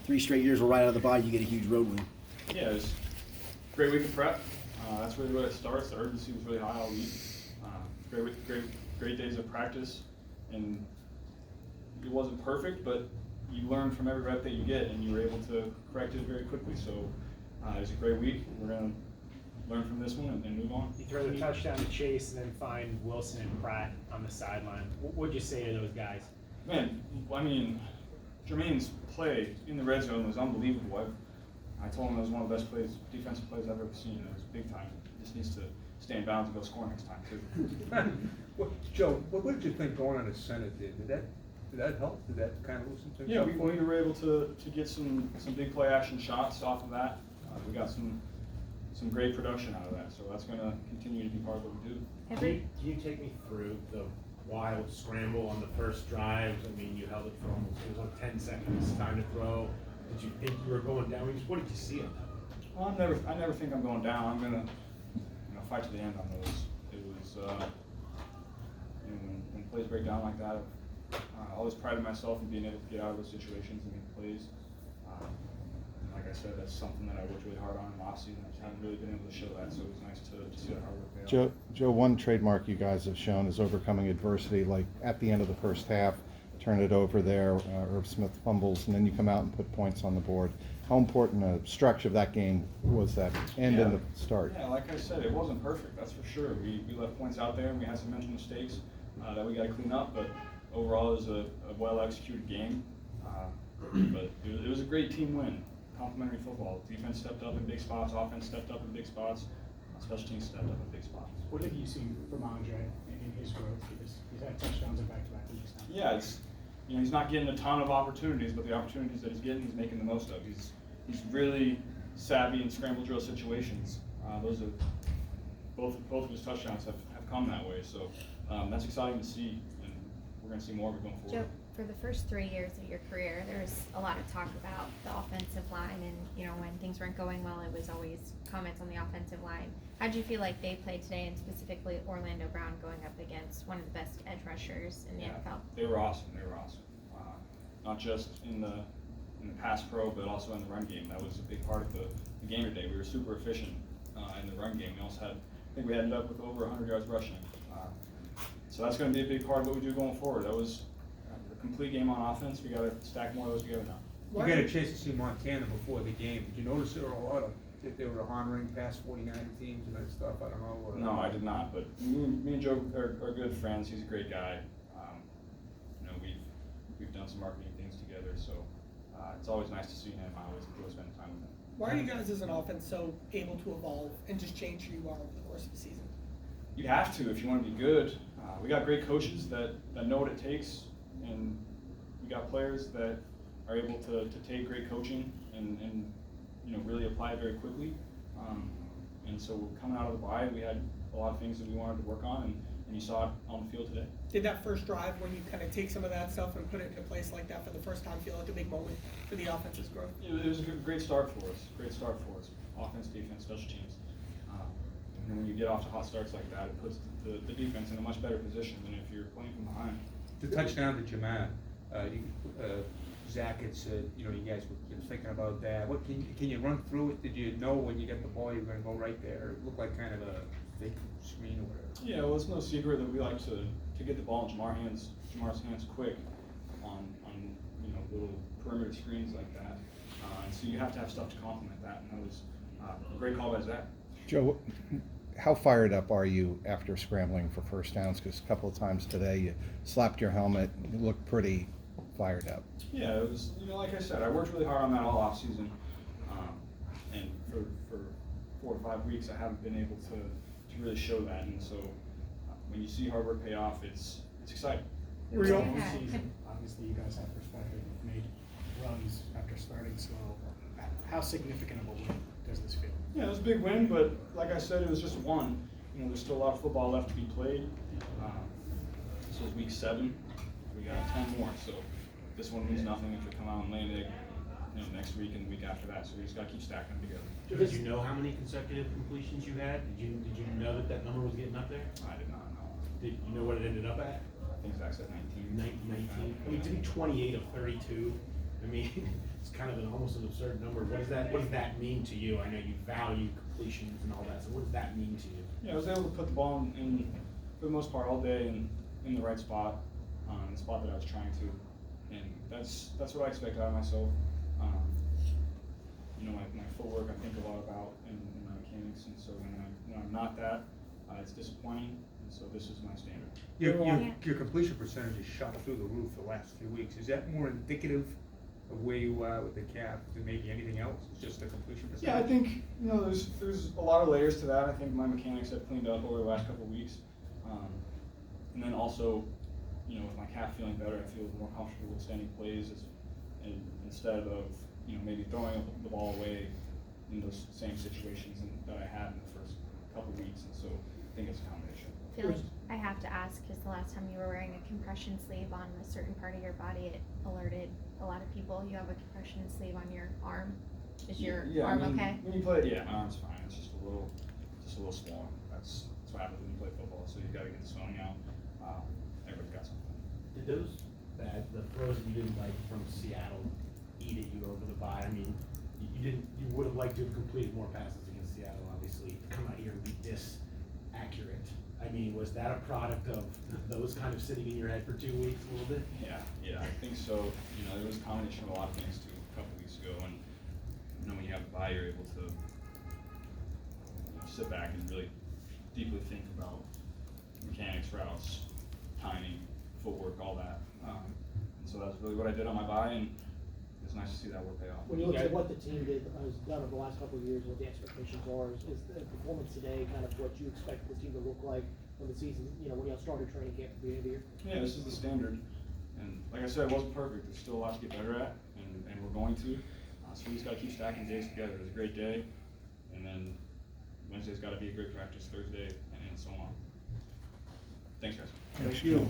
3 straight years we're right out of the bye, you get a huge road win. Yeah, it was a great week of prep. That's really where it starts. The urgency was really high all week. Great days of practice, and it wasn't perfect, but you learn from every rep that you get, and you were able to correct it very quickly. So it was a great week. We're going to learn from this one and move on. You throw the touchdown to Chase and then find Wilson and Pratt on the sideline. What would you say to those guys? Man, I mean, Jermaine's play in the red zone was unbelievable. I told him it was one of the best defensive plays I've ever seen. It was big time. He just needs to stay in bounds and go score next time too. Joe, what did you think going on at center did? Did that help? Did that kind of loosen things Yeah, up we for you? were able to get some big play action shots off of that. We got some great production out of that, so that's going to continue to be part of what we do. Can you take me through the wild scramble on the first drive? I mean, you held it for almost, it was like 10 seconds, time to throw. Did you think you were going down? What did you see on that? Well, I never think I'm going down. I'm going to fight to the end on those. It was when plays break down like that, I always prided myself in being able to get out of those situations and make plays. Like I said, that's something that I worked really hard on in the offseason. I just haven't really been able to show that, so it was nice to see that hard work pay off. Joe, one trademark you guys have shown is overcoming adversity, like at the end of the first half, turn it over there, Irv Smith fumbles, and then you come out and put points on the board. How important a structure of that game was that end and the start? Yeah, like I said, it wasn't perfect, that's for sure. We left points out there and we had some mental mistakes that we got to clean up, but overall it was a well-executed game. But it was a great team win. Complimentary football. Defense stepped up in big spots, offense stepped up in big spots, special teams stepped up in big spots. What have you seen from Andre in his growth? Because he's had touchdowns in back-to-back weeks now. Yeah, he's not getting a ton of opportunities, but the opportunities that he's getting, he's making the most of. He's really savvy in scramble drill situations. Those are both of his touchdowns have come that way. So that's exciting to see, and we're going to see more of it going forward. Joe, for the first 3 years of your career, there was a lot of talk about the offensive line, and when things weren't going well, it was always comments on the offensive line. How did you feel like they played today, and specifically Orlando Brown going up against one of the best edge rushers in the NFL? They were awesome. Not just in the pass pro, but also in the run game. That was a big part of the game today. We were super efficient in the run game. We also I think we ended up with over 100 yards rushing. So that's going to be a big part of what we do going forward. That was a complete game on offense. We got to stack more of those together now. You got a chance to see Montana before the game. Did you notice there were a lot of, if they were honoring past 49 teams and that stuff? I don't know. No, I did not. But me and Joe are good friends. He's a great guy. We've done some marketing things together, so it's always nice to see him. I always enjoy spending time with him. Why are you guys as an offense so able to evolve and just change who you are over the course of the season? You have to if you want to be good. We got great coaches that know what it takes, and we got players that are able to take great coaching and really apply it very quickly. And so coming out of the bye, we had a lot of things that we wanted to work on, and you saw it on the field today. Did that first drive, when you kind of take some of that stuff and put it into place like that for the first time, feel like a big moment for the offense's growth? It was a great start for us. Offense, defense, special teams. And then when you get off to hot starts like that, it puts the defense in a much better position than if you're playing from behind. The touchdown to Jamal, Zach had said, you guys were thinking about that. What can you run through it? Did you know when you got the ball you were going to go right there? It looked like kind of a fake screen or whatever. Yeah, well, it's no secret that we like to get the ball in Jamar's hands quick on little perimeter screens like that. And so you have to have stuff to complement that. And that was a great call by Zach. Joe, how fired up are you after scrambling for first downs? Because a couple of times today you slapped your helmet, you looked pretty fired up. Yeah, it was, like I said, I worked really hard on that all off season. And for 4 or 5 weeks, I haven't been able to really show that. And so when you see hard work pay off, it's exciting. It's a long season. Obviously, you guys have perspective. You've made runs after starting slow. How significant of a win does this feel? Yeah, it was a big win, but like I said, it was just one. There's still a lot of football left to be played. This was week 7. We got 10 more, so this one means nothing if we come out and lay an egg next week and the week after that. So we just got to keep stacking them together. Did you know how many consecutive completions you had? Did you know that number was getting up there? I did not know. Did you know what it ended up at? I think Zach said 19. 19. I mean, to be 28 of 32 I mean, it's kind of almost an absurd number. What does that mean to you? I know you value completions and all that, so what does that mean to you? Yeah, I was able to put the ball in for the most part all day in the right spot, the spot that I was trying to, and that's what I expect out of myself. You know, my footwork I think a lot about in my mechanics, and so when I'm not that, it's disappointing, and so this is my standard. Your completion percentage is shot through the roof the last few weeks. Is that more indicative of where you are with the calf than maybe anything else? It's just the completion percentage? Yeah, I think, you know, there's a lot of layers to that. I think my mechanics have cleaned up over the last couple of weeks. And then also, you know, with my calf feeling better, I feel more comfortable extending plays and instead of, you know, maybe throwing the ball away in those same situations that I had in the first couple of weeks. And so I think it's a combination. I feel like I have to ask, because the last time you were wearing a compression sleeve on a certain part of your body, it alerted a lot of people. You have a compression sleeve on your arm. Is your arm I mean, okay? When you play, yeah, my arm's fine. It's just a little swollen. That's what happens when you play football. So you got to get the swelling out. Everybody's got something. Did the throws that you didn't like from Seattle eat at you over the bye? I mean, you would have liked to have completed more passes against Seattle, obviously. To come out here and be this accurate. I mean, was that a product of those kind of sitting in your head for 2 weeks a little bit? Yeah, I think so. You know, it was a combination of a lot of things too a couple weeks ago, and you know, when you have the bye, you're able to sit back and really deeply think about mechanics, routes, timing, footwork, all that. And so that's really what I did on my bye, and it's nice to see that work pay off. When you look at what the team has done over the last couple of years, what the expectations are, is the performance today kind of what you expect the team to look like when the season, you know, when you started training camp at the beginning of the year? Yeah, this is the standard. And like I said, it wasn't perfect. There's still a lot to get better at, and we're going to. So we just got to keep stacking days together. It was a great day, and then Wednesday's got to be a great practice, Thursday, and so on. Thanks, guys. Thank you.